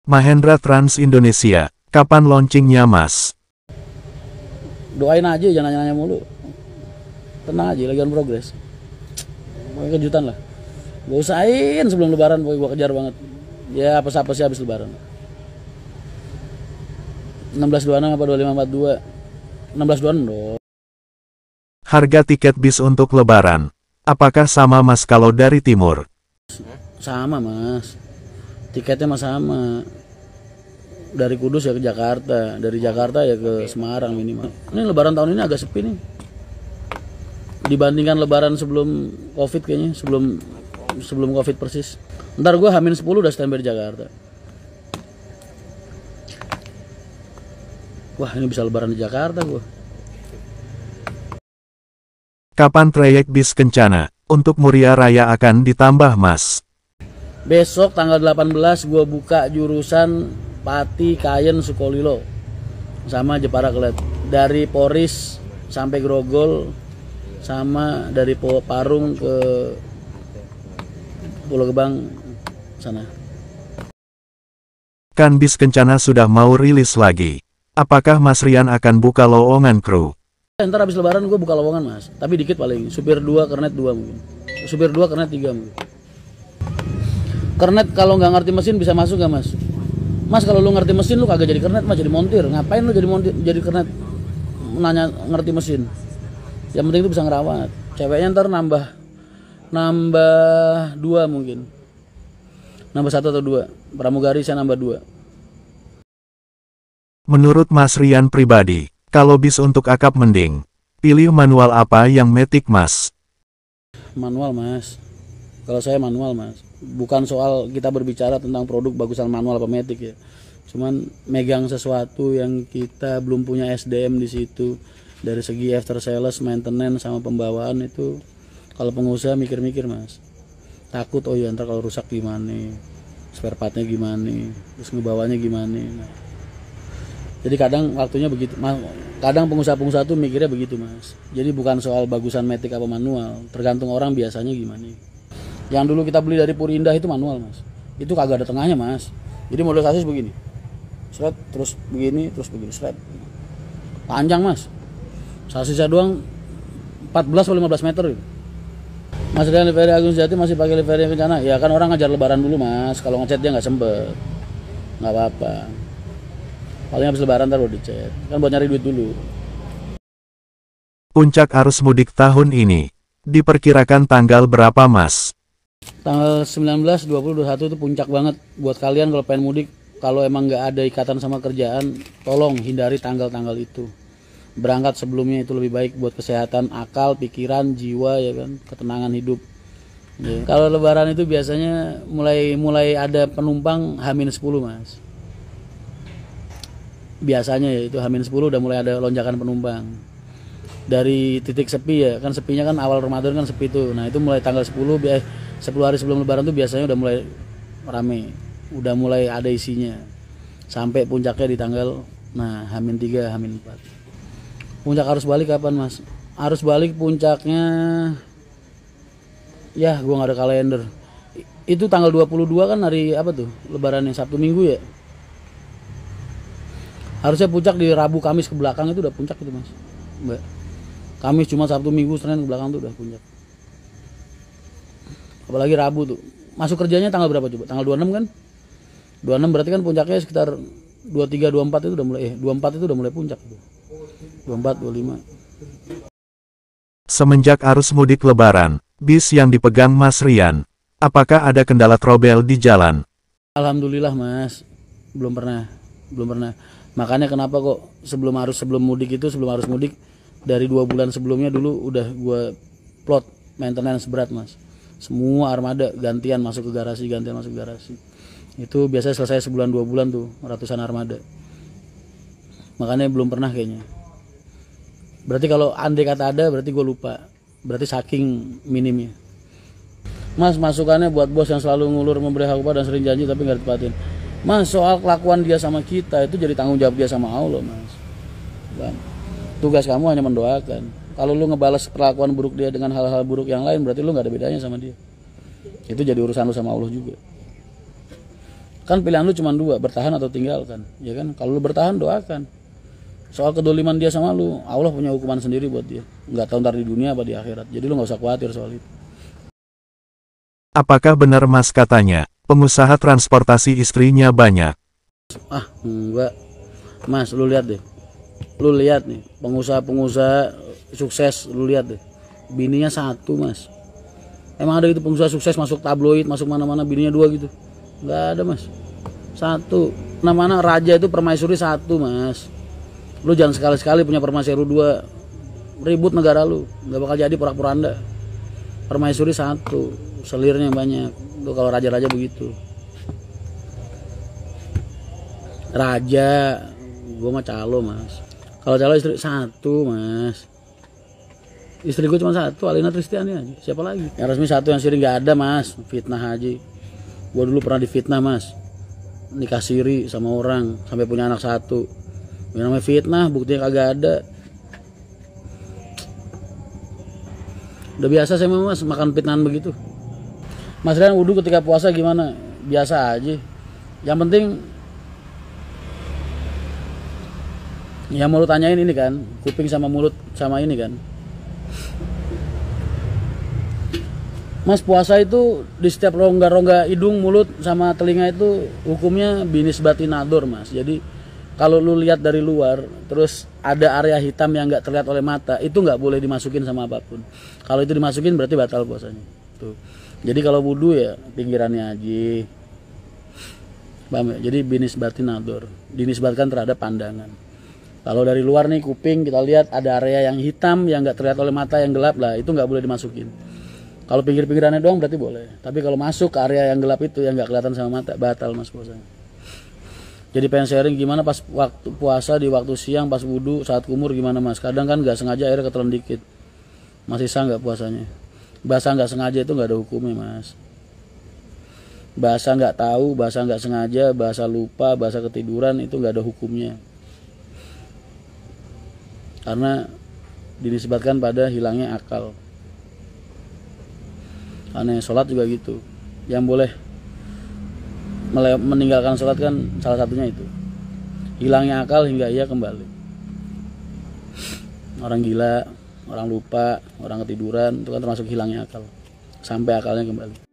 Mahendra Trans Indonesia, kapan launchingnya Mas? Doain aja, jangan nanya-nanya mulu. Tenang aja, lagi on progress. Pokoknya kejutan lah. Gue usahain sebelum lebaran, pokoknya gue kejar banget. Ya apa-apa sih habis lebaran. 16.26 apa 25.42? 16.26 dong. Harga tiket bis untuk lebaran, apakah sama Mas kalau dari timur? Sama Mas. Tiketnya mah sama. Dari Kudus ya ke Jakarta, dari Jakarta ya ke Semarang minimal. Ini lebaran tahun ini agak sepi nih. Dibandingkan lebaran sebelum Covid kayaknya, sebelum Covid persis. Ntar gue H-10 udah standby di Jakarta. Wah, ini bisa lebaran di Jakarta gue. Kapan trayek bis Kencana untuk Muria Raya akan ditambah Mas? Besok tanggal 18 gue buka jurusan Pati, Kayen, Sukolilo sama Jepara Kelet. Dari Poris sampai Grogol, sama dari Parung ke Pulau Gebang sana. Kan bis Kencana sudah mau rilis lagi. Apakah Mas Rian akan buka lowongan kru? Ntar habis lebaran gue buka lowongan Mas, tapi dikit paling. Supir 2, kernet 2 mungkin. Supir 2, kernet 3 mungkin. Kernet kalau nggak ngerti mesin bisa masuk gak Mas? Mas kalau lu ngerti mesin lu kagak jadi kernet Mas, jadi montir. Ngapain lu jadi kernet? Nanya ngerti mesin. Yang penting itu bisa ngerawat. Ceweknya ntar nambah 2 mungkin. Nambah 1 atau 2. Pramugari saya nambah 2. Menurut Mas Rian pribadi, kalau bis untuk akap mending, pilih manual apa yang matic Mas? Manual Mas. Kalau saya manual Mas. Bukan soal kita berbicara tentang produk bagusan manual apa matic ya. Cuman megang sesuatu yang kita belum punya SDM di situ. Dari segi after sales, maintenance sama pembawaan itu, kalau pengusaha mikir-mikir Mas. Takut oh ya ntar kalau rusak gimana, spare partnya gimana, terus ngebawanya gimana. Nah, jadi kadang waktunya begitu. Kadang pengusaha-pengusaha tuh mikirnya begitu Mas. Jadi bukan soal bagusan matic apa manual, tergantung orang biasanya gimana. Yang dulu kita beli dari Purindah itu manual Mas. Itu kagak ada tengahnya Mas. Jadi model sasis begini. Seret, terus begini, seret. Panjang Mas. Sasisnya doang 14 atau 15 meter gitu. Mas Rian Livery Agung Sejati masih pakai livery yang Kencana? Ya kan orang ngajar lebaran dulu Mas. Kalau ngecat dia nggak sempet. Nggak apa-apa. Paling habis lebaran ntar baru dicet. Kan buat nyari duit dulu. Puncak arus mudik tahun ini, diperkirakan tanggal berapa Mas? Tanggal 19, 20, 21 itu puncak banget. Buat kalian kalau pengen mudik, kalau emang nggak ada ikatan sama kerjaan, tolong hindari tanggal-tanggal itu. Berangkat sebelumnya itu lebih baik buat kesehatan akal, pikiran, jiwa ya kan, ketenangan hidup. Ya. Kalau lebaran itu biasanya mulai ada penumpang H-10 Mas. Biasanya ya itu H-10 udah mulai ada lonjakan penumpang. Dari titik sepi ya, kan sepinya kan awal Ramadan kan sepi tuh. Nah, itu mulai tanggal 10 hari sebelum lebaran tuh biasanya udah mulai rame. Udah mulai ada isinya. Sampai puncaknya di tanggal H-3, H-4. Puncak arus balik kapan Mas? Arus balik puncaknya ya gua nggak ada kalender. Itu tanggal 22 kan hari apa tuh? Lebarannya Sabtu Minggu ya. Harusnya puncak di Rabu Kamis ke belakang itu udah puncak itu Mas. Mbak. Kamis cuma Sabtu Minggu Senin ke belakang tuh udah puncak. Apalagi Rabu tuh. Masuk kerjanya tanggal berapa coba? Tanggal 26 kan? 26 berarti kan puncaknya sekitar 23 24 itu udah mulai 24 itu udah mulai puncak tuh. 24, 25. Semenjak arus mudik lebaran, bis yang dipegang Mas Rian, apakah ada kendala trouble di jalan? Alhamdulillah Mas, belum pernah. Makanya kenapa kok sebelum arus mudik dari 2 bulan sebelumnya dulu udah gua plot maintenance berat Mas. Semua armada gantian masuk ke garasi. Itu biasanya selesai sebulan 2 bulan tuh ratusan armada. Makanya belum pernah kayaknya. Berarti kalau andai kata ada berarti gue lupa. Berarti saking minimnya. Mas, masukannya buat bos yang selalu ngulur memberi hak upah dan sering janji tapi nggak ditepatin. Mas, soal kelakuan dia sama kita itu jadi tanggung jawab dia sama Allah Mas. Bang, tugas kamu hanya mendoakan. Kalau lu ngebalas perlakuan buruk dia dengan hal-hal buruk yang lain berarti lu nggak ada bedanya sama dia. Itu jadi urusan lu sama Allah juga. Kan pilihan lu cuma dua, bertahan atau tinggalkan, ya kan? Kalau lu bertahan, doakan. Soal kedoliman dia sama lu, Allah punya hukuman sendiri buat dia. Nggak tahu ntar di dunia apa di akhirat. Jadi lu nggak usah khawatir soal itu. Apakah benar Mas katanya, pengusaha transportasi istrinya banyak? Ah, enggak. Mas, lu lihat deh. Lu lihat nih, pengusaha-pengusaha sukses, lu lihat deh. Bininya satu, Mas. Emang ada gitu pengusaha sukses masuk tabloid, masuk mana-mana bininya dua gitu? Nggak ada, Mas. Satu. Mana-mana raja itu permaisuri satu, Mas. Lu jangan sekali-sekali punya permaisuri dua. Ribut negara lu, nggak bakal jadi porak-poranda. Permaisuri satu, selirnya banyak. Tuh kalau raja-raja begitu. Raja, gue mah calo, Mas. Kalau calo istri satu, Mas. Istri gue cuma satu, Alina Tristiani aja. Siapa lagi? Yang resmi satu, yang siri nggak ada, Mas. Fitnah haji. Gue dulu pernah difitnah, Mas. Nikah siri sama orang sampai punya anak satu. Yang namanya fitnah, buktinya kagak ada. Udah biasa saya Mas makan fitnahan begitu. Mas Rian wudhu ketika puasa gimana? Biasa aja. Yang penting yang mau lu tanyain ini kan, kuping sama mulut sama ini kan. Mas, puasa itu di setiap rongga-rongga hidung, mulut sama telinga itu hukumnya binisbati nador, Mas. Jadi kalau lu lihat dari luar, terus ada area hitam yang nggak terlihat oleh mata, itu nggak boleh dimasukin sama apapun. Kalau itu dimasukin berarti batal puasanya. Tuh. Jadi kalau wudhu ya pinggirannya aja. Paham ya? Jadi binisbati nador, dinisbatkan terhadap pandangan. Kalau dari luar nih kuping kita lihat ada area yang hitam yang nggak terlihat oleh mata yang gelap lah, itu nggak boleh dimasukin. Kalau pinggir-pinggirannya doang berarti boleh. Tapi kalau masuk ke area yang gelap itu yang nggak kelihatan sama mata, batal Mas puasanya. Jadi pengen sharing gimana pas waktu puasa di waktu siang pas wudhu saat kumur gimana Mas? Kadang kan nggak sengaja airnya ketelan dikit. Masih sah nggak puasanya? Bahasa nggak sengaja itu nggak ada hukumnya Mas. Bahasa nggak tahu, bahasa nggak sengaja, bahasa lupa, bahasa ketiduran itu nggak ada hukumnya. Karena dinisbatkan pada hilangnya akal. Karena sholat juga gitu. Yang boleh meninggalkan sholat kan salah satunya itu. Hilangnya akal hingga ia kembali. Orang gila, orang lupa, orang ketiduran itu kan termasuk hilangnya akal. Sampai akalnya kembali.